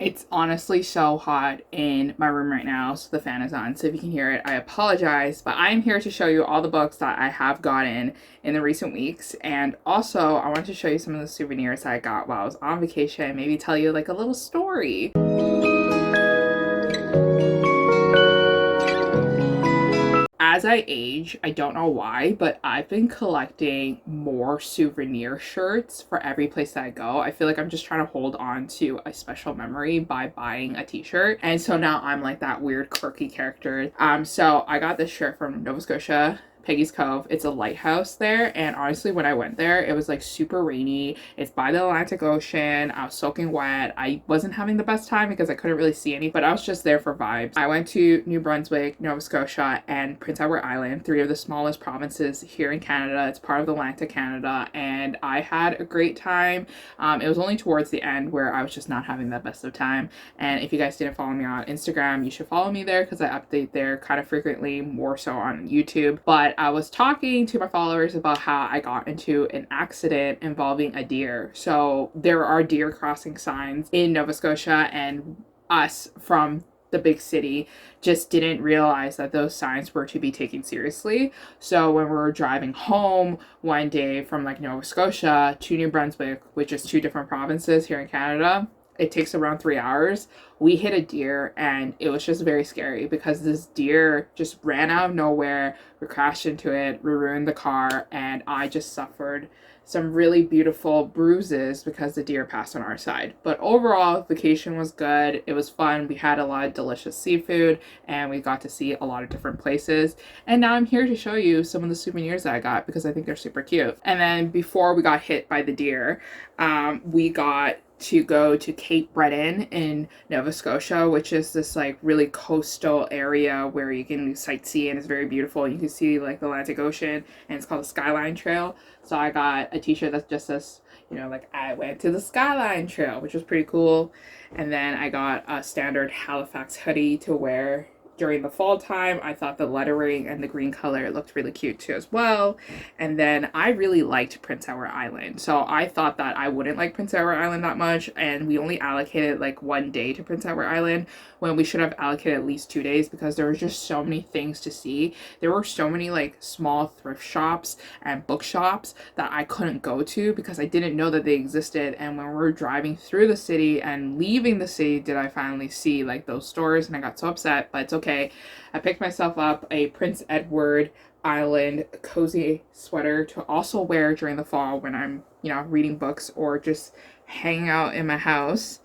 It's honestly so hot in my room right now, so the fan is on. So if you can hear it, I apologize. But I am here to show you all the books that I have gotten in the recent weeks. And also, I wanted to show you some of the souvenirs I got while I was on vacation, maybe tell you like a little story. As I age, I don't know why, but I've been collecting more souvenir shirts for every place that I go. I feel like I'm just trying to hold on to a special memory by buying a t-shirt. And so now I'm like that weird quirky character. So I got this shirt from Nova Scotia, Peggy's Cove. It's a lighthouse there, and honestly when I went there it was like super rainy. It's by the Atlantic Ocean. I was soaking wet. I wasn't having the best time because I couldn't really see any, but I was just there for vibes. I went to New Brunswick, Nova Scotia, and Prince Edward Island, three of the smallest provinces here in Canada. It's part of Atlantic Canada, and I had a great time. It was only towards the end where I was just not having the best of time, and if you guys didn't follow me on Instagram, you should follow me there because I update there kind of frequently, more so on YouTube. But I was talking to my followers about how I got into an accident involving a deer. So there are deer crossing signs in Nova Scotia, and us from the big city just didn't realize that those signs were to be taken seriously. So when we were driving home one day from like Nova Scotia to New Brunswick, which is two different provinces here in Canada, it takes around 3 hours. We hit a deer, and it was just very scary because this deer just ran out of nowhere. We crashed into it, we ruined the car, and I just suffered some really beautiful bruises because the deer passed on our side. But overall, vacation was good. It was fun. We had a lot of delicious seafood, and we got to see a lot of different places. And now I'm here to show you some of the souvenirs that I got because I think they're super cute. And then before we got hit by the deer, we got to go to Cape Breton in Nova Scotia, which is this like really coastal area where you can sightsee and it's very beautiful. You can see like the Atlantic Ocean, and it's called the Skyline Trail. So I got a t-shirt that just says, you know, like I went to the Skyline Trail, which was pretty cool. And then I got a standard Halifax hoodie to wear during the fall time. I thought the lettering and the green color looked really cute too as well. And then I really liked Prince Edward Island. So I thought that I wouldn't like Prince Edward Island that much, and we only allocated like one day to Prince Edward Island when we should have allocated at least 2 days because there was just so many things to see. There were so many like small thrift shops and bookshops that I couldn't go to because I didn't know that they existed. And when we were driving through the city and leaving the city did I finally see like those stores, and I got so upset, but it's okay. I picked myself up a Prince Edward Island cozy sweater to also wear during the fall when I'm, you know, reading books or just hanging out in my house.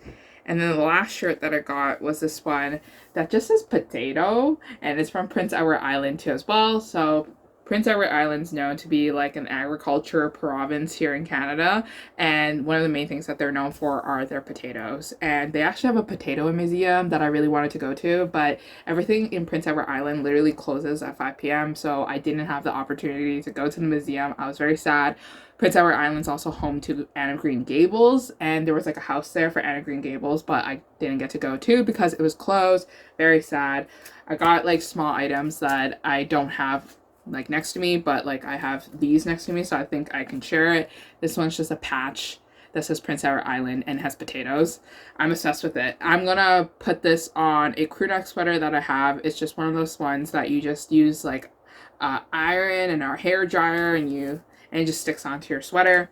And then the last shirt that I got was this one that just says potato, and it's from Prince Edward Island too as well. So Prince Edward Island's known to be like an agriculture province here in Canada, and one of the main things that they're known for are their potatoes. And they actually have a potato museum that I really wanted to go to, but everything in Prince Edward Island literally closes at 5 p.m., so I didn't have the opportunity to go to the museum. I was very sad. Prince Edward Island's also home to Anne of Green Gables, and there was like a house there for Anne of Green Gables, but I didn't get to go to because it was closed. Very sad. I got like small items that I don't have like next to me, but like I have these next to me, so I think I can share it. This one's just a patch that says Prince Edward Island and has potatoes. I'm obsessed with it. I'm gonna put this on a crew neck sweater that I have. It's just one of those ones that you just use like iron and our hair dryer, and it just sticks onto your sweater.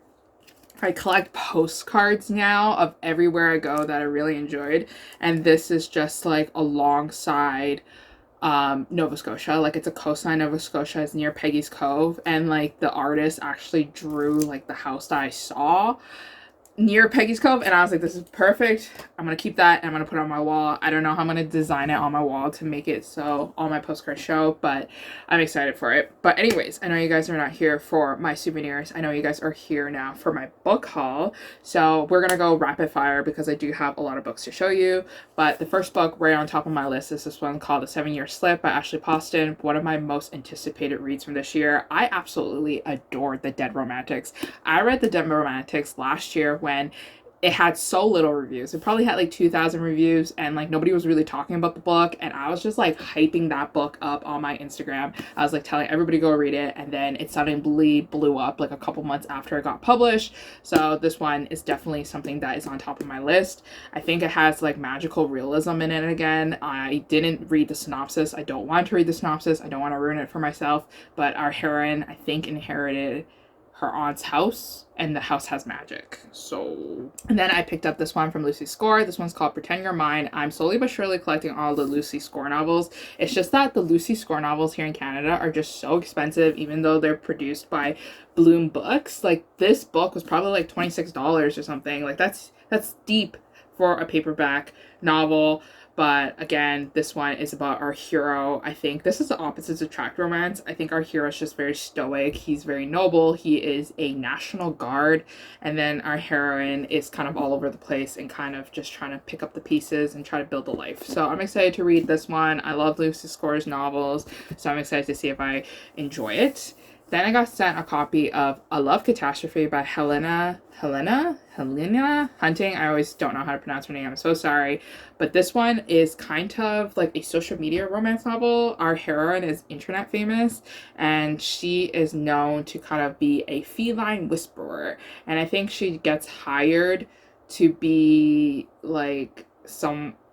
I collect postcards now of everywhere I go that I really enjoyed, and this is just like alongside Nova Scotia. Like it's a coastline. Nova Scotia is near Peggy's Cove, and like the artist actually drew like the house that I saw near Peggy's Cove, and I was like, this is perfect. I'm gonna keep that and I'm gonna put it on my wall. I don't know how I'm gonna design it on my wall to make it so all my postcards show, but I'm excited for it. But anyways, I know you guys are not here for my souvenirs. I know you guys are here now for my book haul. So we're gonna go rapid fire because I do have a lot of books to show you. But the first book right on top of my list is this one called The 7-Year Slip by Ashley Poston. One of my most anticipated reads from this year. I absolutely adored The Dead Romantics. I read The Dead Romantics last year when it had so little reviews. It probably had like 2,000 reviews, and like nobody was really talking about the book. And I was just like hyping that book up on my Instagram. I was like telling everybody to go read it, and then it suddenly blew up like a couple months after it got published. So this one is definitely something that is on top of my list. I think it has like magical realism in it again. I didn't read the synopsis. I don't want to read the synopsis. I don't want to ruin it for myself. But our heroine, I think, inherited her aunt's house, and the house has magic. So, and then I picked up this one from Lucy Score. This one's called Pretend You're Mine. I'm slowly but surely collecting all the Lucy Score novels. It's just that the Lucy Score novels here in Canada are just so expensive, even though they're produced by Bloom Books. Like, this book was probably like $26 or something. Like, that's deep for a paperback novel. But again, this one is about our hero. I think this is the opposites attract romance. I think our hero is just very stoic. He's very noble. He is a National Guard. And then our heroine is kind of all over the place and kind of just trying to pick up the pieces and try to build a life. So I'm excited to read this one. I love Lucy Score's novels, so I'm excited to see if I enjoy it. Then I got sent a copy of A Love Catastrophe by Helena Hunting. I always don't know how to pronounce her name. I'm so sorry. But this one is kind of like a social media romance novel. Our heroine is internet famous, and she is known to kind of be a feline whisperer. And I think she gets hired to be like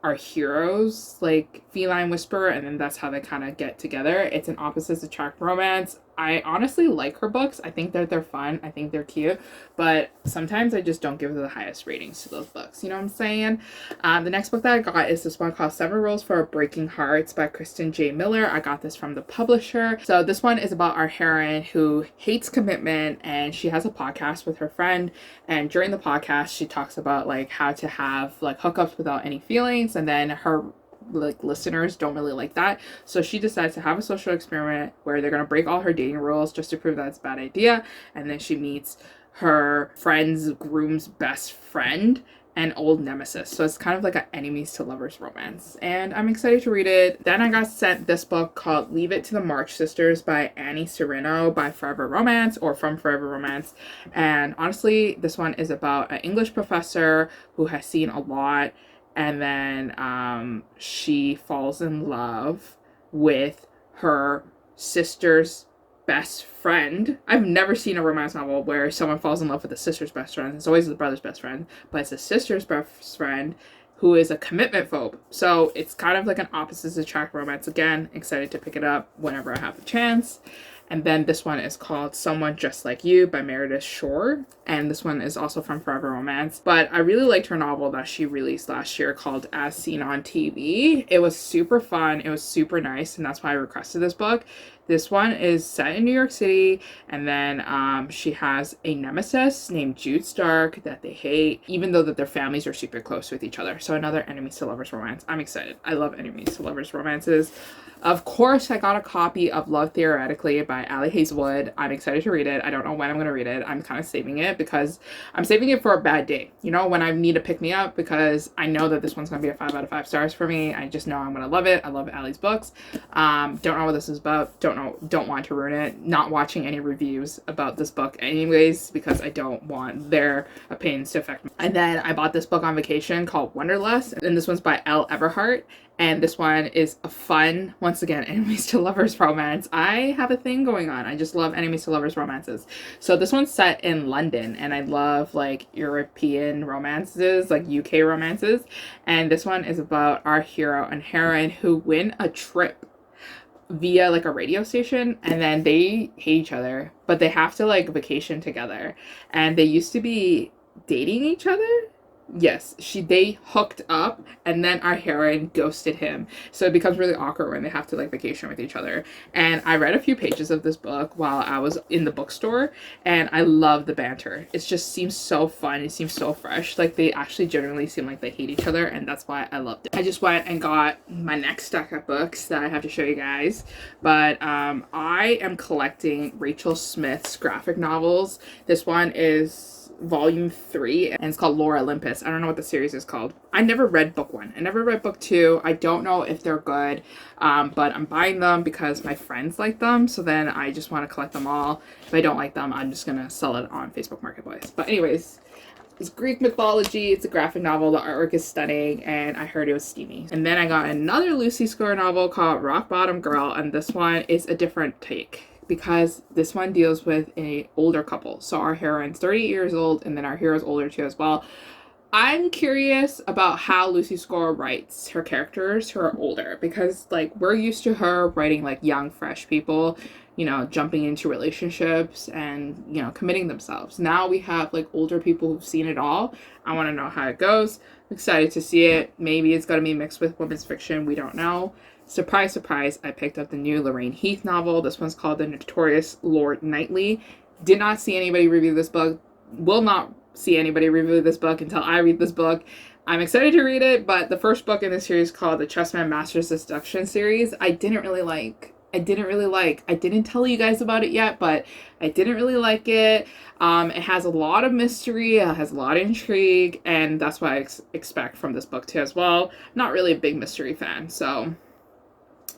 our heroes like feline whisperer, and then that's how they kind of get together. It's an opposites attract romance. I honestly like her books. I think that they're fun. I think they're cute, but sometimes I just don't give the highest ratings to those books. You know what I'm saying? The next book that I got is this one called 7 Rules for Breaking Hearts by Kristen J. Miller. I got this from the publisher. So this one is about our heroine who hates commitment, and she has a podcast with her friend. And during the podcast, she talks about like how to have like hookups without any feelings, and then her like listeners don't really like that, so she decides to have a social experiment where they're going to break all her dating rules just to prove that it's a bad idea. And then she meets her friend's groom's best friend and old nemesis, so it's kind of like an enemies to lovers romance, and I'm excited to read it. Then I got sent this book called Leave It to the March Sisters by Annie Serino by Forever Romance, or from Forever Romance. And honestly, this one is about an English professor who has seen a lot, and then she falls in love with her sister's best friend. I've never seen a romance novel where someone falls in love with the sister's best friend. It's always the brother's best friend, but it's the sister's best friend who is a commitment phobe. So it's kind of like an opposites attract romance. Again, excited to pick it up whenever I have the chance. And then this one is called Someone Just Like You by Meredith Shore. And this one is also from Forever Romance. But I really liked her novel that she released last year called As Seen on TV. It was super fun. It was super nice. And that's why I requested this book. This one is set in New York City, and then she has a nemesis named Jude Stark that they hate, even though that their families are super close with each other. So another enemies to lovers romance. I'm excited. I love enemies to lovers romances. Of course, I got a copy of Love Theoretically by Ali Hazelwood. I'm excited to read it. I don't know when I'm going to read it. I'm kind of saving it because I'm saving it for a bad day. You know, when I need to pick me up, because I know that this one's going to be a 5 out of 5 stars for me. I just know I'm going to love it. I love Ali's books. Don't know what this is about. Don't want to ruin it. Not watching any reviews about this book anyways, because I don't want their opinions to affect me. And then I bought this book on vacation called Wonderlust, and this one's by Elle Everhart. And this one is a fun, once again, enemies to lovers romance. I have a thing going on. I just love enemies to lovers romances. So this one's set in London, and I love like European romances, like UK romances. And this one is about our hero and heroine who win a trip via like a radio station, and then they hate each other, but they have to like vacation together. And they used to be dating each other. Yes, they hooked up, and then our heroine ghosted him. So it becomes really awkward when they have to like vacation with each other. And I read a few pages of this book while I was in the bookstore, and I love the banter. It just seems so fun. It seems so fresh. Like they actually genuinely seem like they hate each other, and that's why I loved it. I just went and got my next stack of books that I have to show you guys. But I am collecting Rachel Smith's graphic novels. This one is volume 3, and it's called Lore Olympus. I don't know what the series is called. I never read book 1. I never read book 2. I don't know if they're good, but I'm buying them because my friends like them, so then I just want to collect them all. If I don't like them, I'm just gonna sell it on Facebook Marketplace. But anyways, It's Greek mythology. It's a graphic novel. The artwork is stunning, and I heard it was steamy. And then I got another Lucy Score novel called Rock Bottom Girl, and this one is a different take because this one deals with an older couple. So our heroine's 30 years old, and then our hero's older too as well. I'm curious about how Lucy Score writes her characters who are older because, like, we're used to her writing, like, young, fresh people, you know, jumping into relationships and, you know, committing themselves. Now we have, like, older people who've seen it all. I want to know how it goes. I'm excited to see it. Maybe it's going to be mixed with women's fiction. We don't know. Surprise, surprise, I picked up the new Lorraine Heath novel. This one's called The Notorious Lord Knightley. Did not see anybody review this book. Will not see anybody review this book until I read this book. I'm excited to read it, but the first book in the series called the Chessman Masters of Seduction series, I didn't really like. I didn't tell you guys about it yet, but I didn't really like it. It has a lot of mystery, it has a lot of intrigue, and that's what I expect from this book too as well. Not really a big mystery fan, so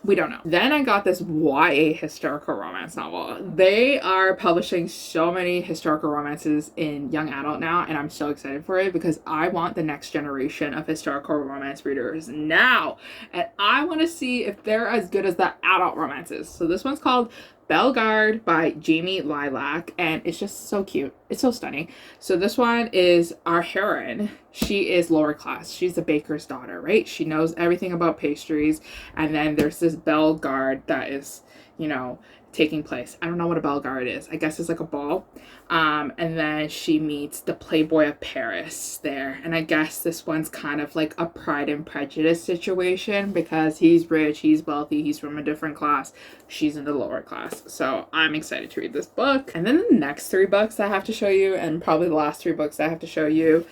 we don't know. Then I got this YA historical romance novel. They are publishing so many historical romances in young adult now, and I'm so excited for it because I want the next generation of historical romance readers now. And I want to see if they're as good as the adult romances. So this one's called Bellegarde by Jamie Lilac, and it's just so cute. It's so stunning. So this one is our heroine. She is lower class. She's a baker's daughter, right? She knows everything about pastries. And then there's this Bellegarde that is, you know, taking place. I don't know what a Bellegarde is. I guess it's like a ball. And then she meets the Playboy of Paris there. And I guess this one's kind of like a Pride and Prejudice situation because he's rich, he's wealthy, he's from a different class. She's in the lower class. So I'm excited to read this book. And then the next 3 books I have to show you, and probably the last 3 books I have to show you,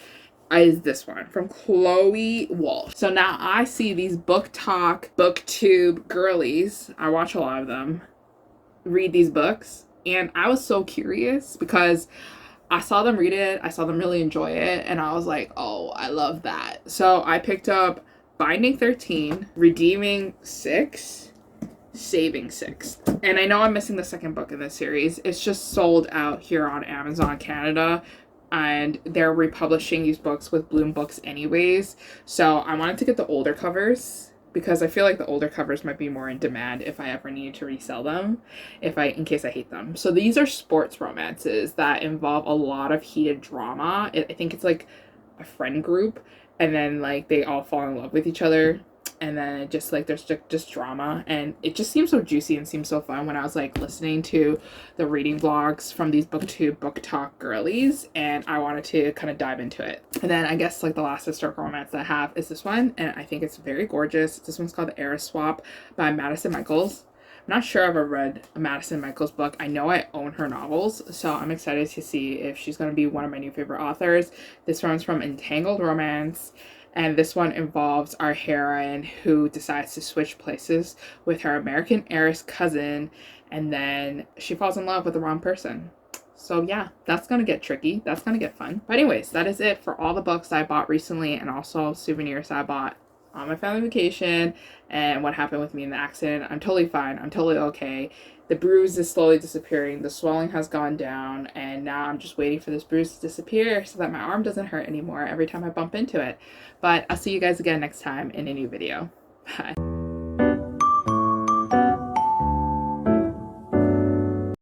is this one from Chloe Walsh. So now I see these book talk, booktube girlies, I watch a lot of them, read these books, and I was so curious because I saw them read it, I saw them really enjoy it, and I was like, oh, I love that. So I picked up Binding 13, Redeeming 6, Saving 6. And I know I'm missing the second book in this series. It's just sold out here on Amazon Canada, and they're republishing these books with Bloom Books anyways. So I wanted to get the older covers because I feel like the older covers might be more in demand if I ever need to resell them, in case I hate them. So these are sports romances that involve a lot of heated drama. I think it's like a friend group, and then like they all fall in love with each other, and then it just like there's just drama, and it just seems so juicy and seems so fun when I was like listening to the reading vlogs from these booktube book talk girlies, and I wanted to kind of dive into it. And then I guess like the last historical romance that I have is this one, and I think it's very gorgeous. This one's called The Heiress Swap by Madison Michaels. I'm not sure I've ever read a Madison Michaels book. I know I own her novels, so I'm excited to see if she's going to be one of my new favorite authors. This one's from Entangled Romance, and this one involves our heroine who decides to switch places with her American heiress cousin, and then she falls in love with the wrong person. So yeah, that's going to get tricky. That's going to get fun. But anyways, that is it for all the books I bought recently and also souvenirs I bought on my family vacation and what happened with me in the accident. I'm totally fine. I'm totally okay. The bruise is slowly disappearing. The swelling has gone down, and now I'm just waiting for this bruise to disappear so that my arm doesn't hurt anymore every time I bump into it. But I'll see you guys again next time in a new video. Bye.